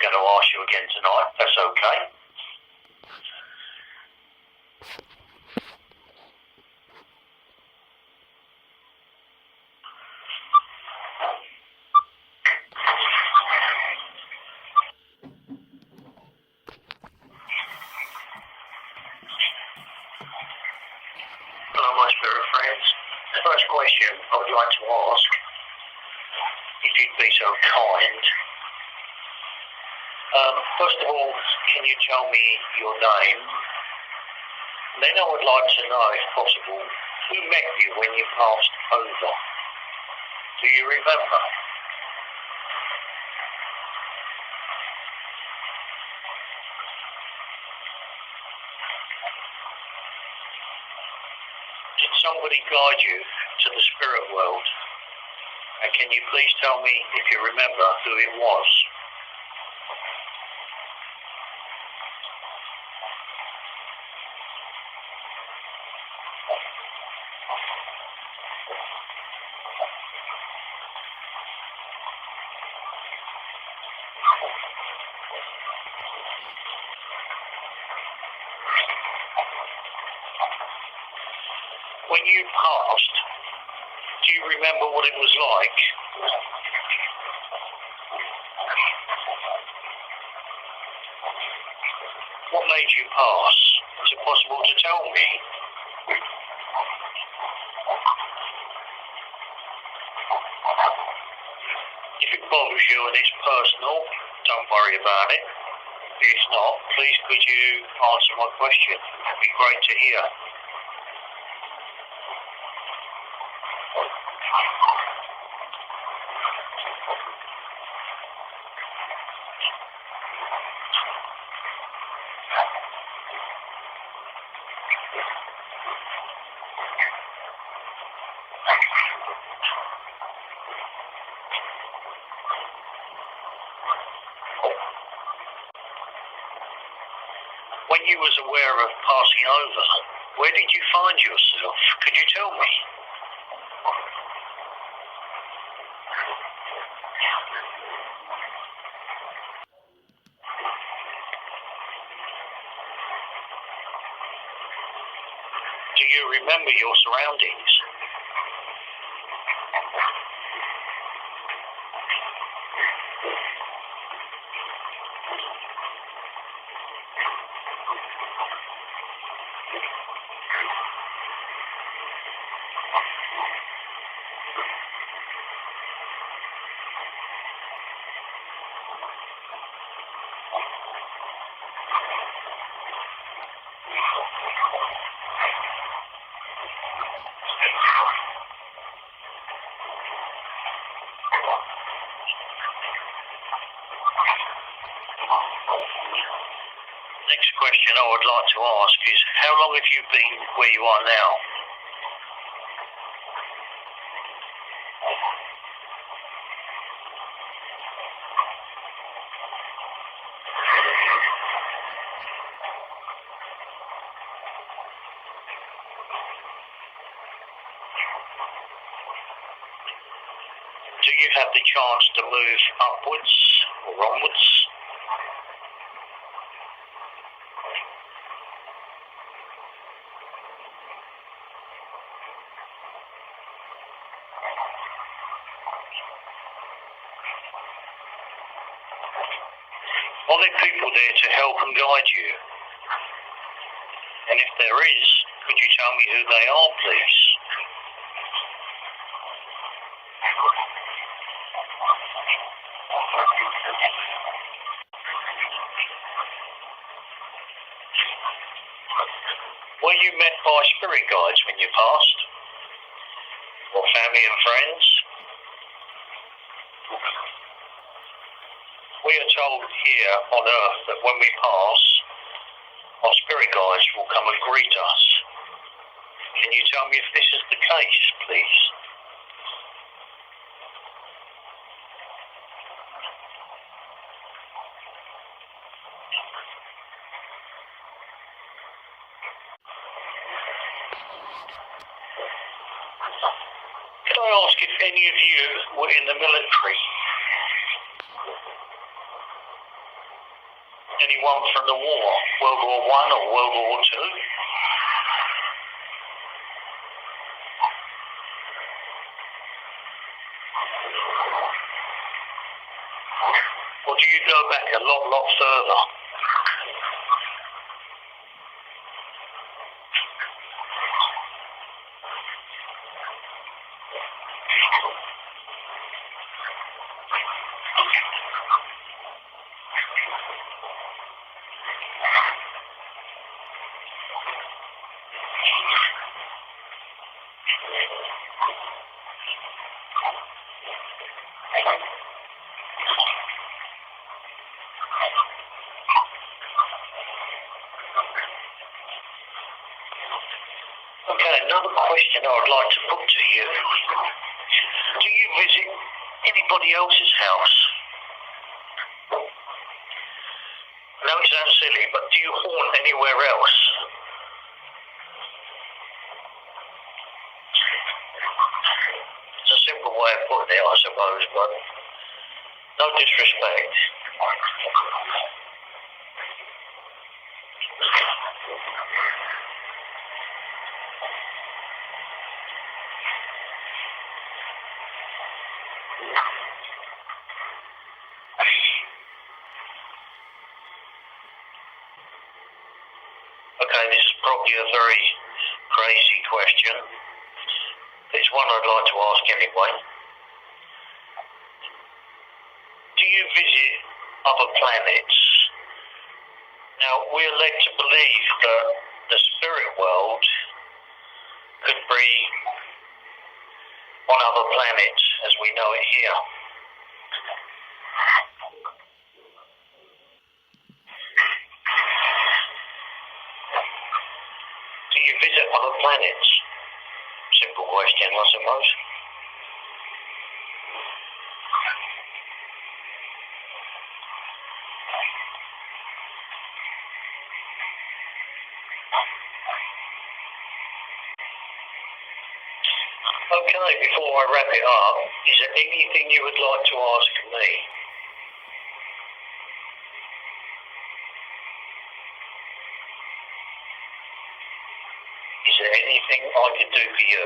going to ask you again tonight. That's okay. Hello, my spirit friends. The first question I would like to ask, if you'd be so kind. First of all, can you tell me your name? Then I would like to know, if possible, who met you when you passed over? Do you remember? Did somebody guide you to the spirit world? And can you please tell me, if you remember, who it was? When you passed, do you remember what it was like? What made you pass? Is it possible to tell me? If it bothers you and it's personal, don't worry about it. If it's not, please could you answer my question? It'd be great to hear. When you was aware of passing over, where did you find yourself? Could you tell me? Do you remember your surroundings? Next question I would like to ask is, how long have you been where you are now? Do you have the chance to move upwards or onwards? Are there people there to help and guide you? And if there is, could you tell me who they are, please? Were you met by spirit guides when you passed? Or family and friends? We are told here on earth that when we pass, our spirit guides will come and greet us. Can you tell me if this is the case, please? Could I ask if any of you were in the military? Anyone from the war? World War One or World War Two? Or do you go back a lot further? Okay, another question I would like to put to you. Do you visit anybody else's house? I know it sounds silly, but do you haunt anywhere else? It's a simple way of putting it, I suppose, but no disrespect. Okay, this is probably a very crazy question. It's one I'd like to ask anyway. Do you visit other planets? Now, we're led to believe that the spirit world could be on other planets as we know it here. Do you visit other planets? Simple question, I suppose. Okay, before I wrap it up, is there anything you would like to ask me? Is there anything I could do for you?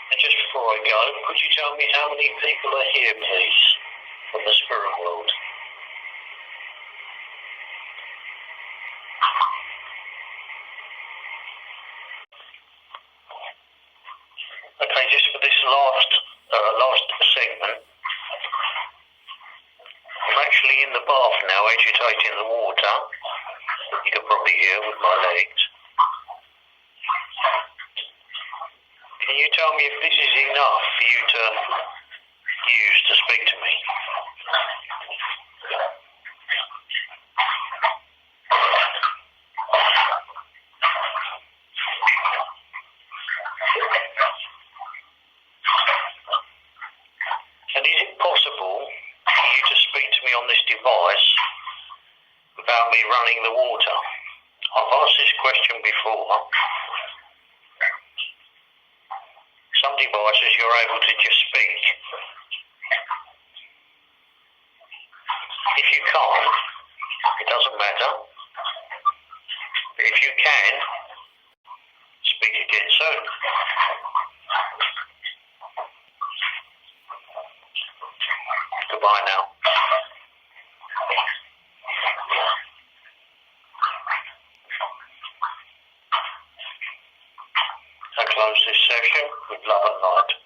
And just before I go, could you tell me how many people are here, please, from the spirit world? Okay, just for this last segment, I'm actually in the bath now, agitating the water. You can probably hear with my legs. Can you tell me if this is enough for you to use to speak to me? And is it possible for you to speak to me on this device without me running the water? I've asked this question before. Some devices you're able to just speak. If you can't, it doesn't matter. But if you can, speak again soon. Goodbye now. I close this session with love and light.